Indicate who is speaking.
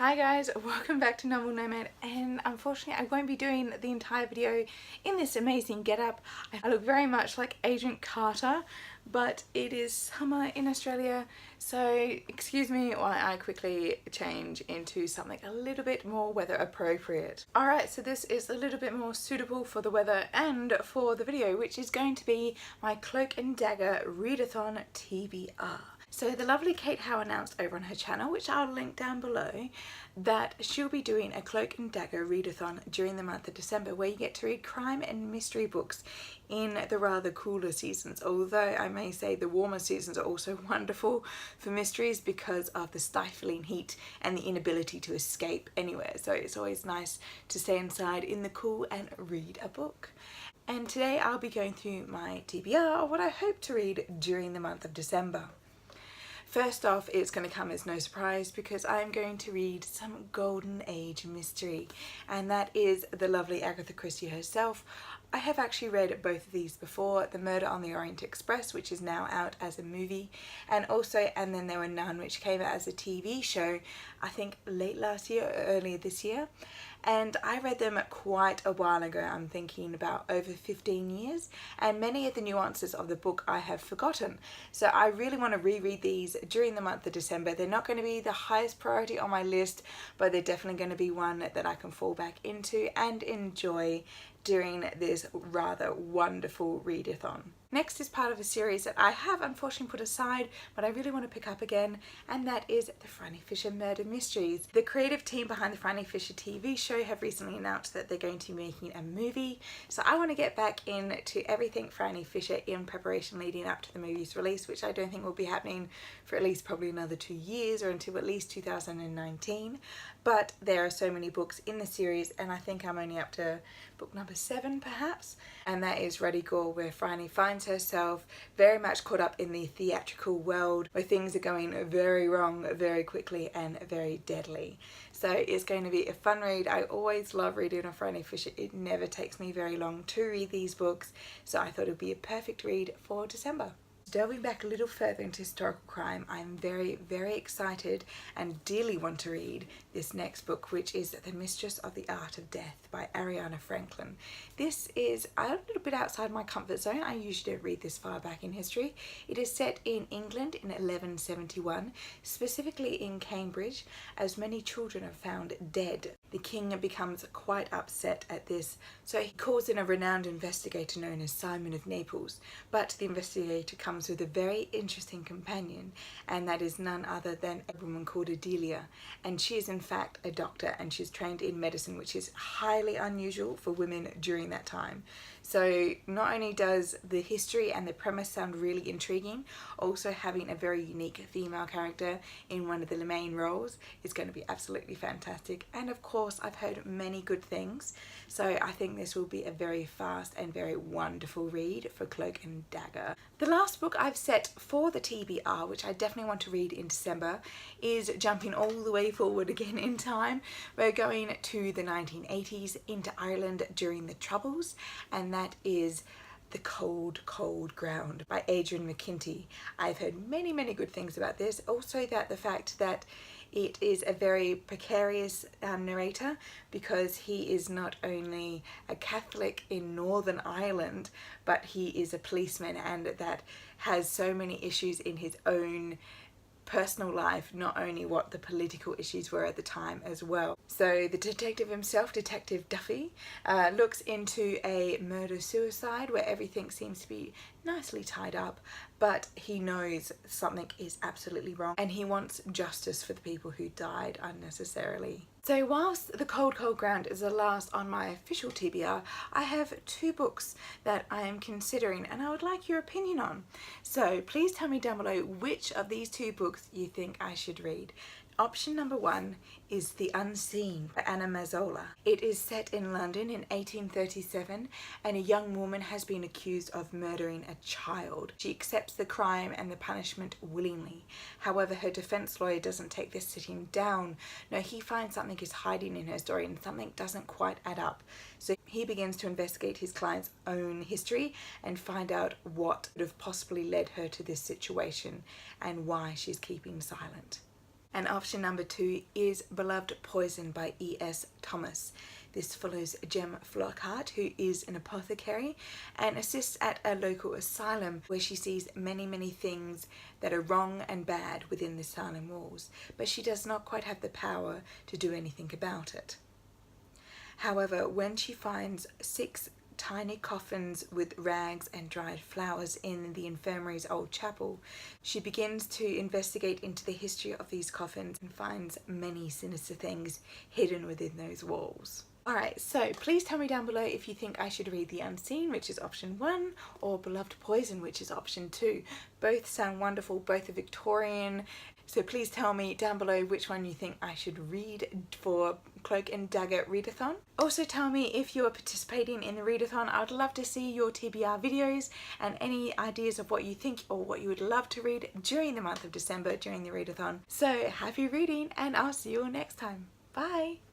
Speaker 1: Hi guys, welcome back to Novel Nomad, and unfortunately I won't be doing the entire video in this amazing getup. I look very much like Agent Carter, but it is summer in Australia, so excuse me while I quickly change into something a little bit more weather appropriate. Alright, so this is a little bit more suitable for the weather and for the video, which is going to be my Cloak and Dagger Readathon TBR. So the lovely Kate Howe announced over on her channel, which I'll link down below, that she'll be doing a Cloak and Dagger readathon during the month of December, where you get to read crime and mystery books in the rather cooler seasons. Although I may say the warmer seasons are also wonderful for mysteries because of the stifling heat and the inability to escape anywhere. So it's always nice to stay inside in the cool and read a book. And today I'll be going through my TBR, or what I hope to read during the month of December. First off, it's going to come as no surprise because I'm going to read some golden age mystery, and that is the lovely Agatha Christie herself. I have actually read both of these before, The Murder on the Orient Express, which is now out as a movie, and also And Then There Were None, which came out as a TV show, I think late last year or earlier this year. And I read them quite a while ago. I'm thinking about over 15 years, and many of the nuances of the book I have forgotten. So I really want to reread these during the month of December. They're not going to be the highest priority on my list, but they're definitely going to be one that I can fall back into and enjoy during this rather wonderful readathon. Next is part of a series that I have unfortunately put aside, but I really want to pick up again, and that is the Franny Fisher murder mysteries. The creative team behind the Franny Fisher TV show have recently announced that they're going to be making a movie, so I want to get back into everything Franny Fisher in preparation leading up to the movie's release, which I don't think will be happening for at least probably another 2 years, or until at least 2019. But there are so many books in the series, and I think I'm only up to book number 7 perhaps, and that is Ruddy Gore, where Franny finds herself very much caught up in the theatrical world where things are going very wrong very quickly and very deadly. So it's going to be a fun read. I always love reading on Franny Fisher. It never takes me very long to read these books, so I thought it would be a perfect read for December. Delving back a little further into historical crime, I'm very, very excited and dearly want to read this next book, which is The Mistress of the Art of Death by Ariana Franklin. This is a little bit outside my comfort zone. I usually don't read this far back in history. It is set in England in 1171, specifically in Cambridge, as many children are found dead. The king becomes quite upset at this, so he calls in a renowned investigator known as Simon of Naples, but the investigator comes with a very interesting companion, and that is none other than a woman called Adelia, and she is in fact a doctor, and she's trained in medicine, which is highly unusual for women during that time. So not only does the history and the premise sound really intriguing, also having a very unique female character in one of the main roles is going to be absolutely fantastic. And of course I've heard many good things, so I think this will be a very fast and very wonderful read for Cloak and Dagger. The last book I've set for the TBR, which I definitely want to read in December, is jumping all the way forward again in time. We're going to the 1980s, into Ireland during the Troubles, and that is The Cold, Cold Ground by Adrian McKinty. I've heard many, many good things about this. Also that the fact that it is a very precarious narrator, because he is not only a Catholic in Northern Ireland, but he is a policeman, and that has so many issues in his own personal life, not only what the political issues were at the time as well. So the detective himself, Detective Duffy, looks into a murder-suicide where everything seems to be nicely tied up, but he knows something is absolutely wrong, and he wants justice for the people who died unnecessarily. So whilst The Cold, Cold Ground is the last on my official TBR, I have 2 books that I am considering and I would like your opinion on. So please tell me down below which of these 2 books you think I should read. Option number 1 is The Unseen by Anna Mazzola. It is set in London in 1837, and a young woman has been accused of murdering a child. She accepts the crime and the punishment willingly. However, her defense lawyer doesn't take this sitting down. No, he finds something is hiding in her story and something doesn't quite add up. So he begins to investigate his client's own history and find out what could have possibly led her to this situation and why she's keeping silent. And option number 2 is Beloved Poison by E.S. Thomas. This follows Jem Flockhart, who is an apothecary and assists at a local asylum where she sees many things that are wrong and bad within the asylum walls, but she does not quite have the power to do anything about it. However, when she finds 6 tiny coffins with rags and dried flowers in the infirmary's old chapel, she begins to investigate into the history of these coffins and finds many sinister things hidden within those walls. Alright, so please tell me down below if you think I should read The Unseen, which is option 1, or Beloved Poison, which is option 2. Both sound wonderful, both are Victorian, so please tell me down below which one you think I should read for Cloak and Dagger Readathon. Also tell me if you are participating in the readathon. I would love to see your TBR videos and any ideas of what you think or what you would love to read during the month of December during the readathon. So happy reading, and I'll see you all next time. Bye!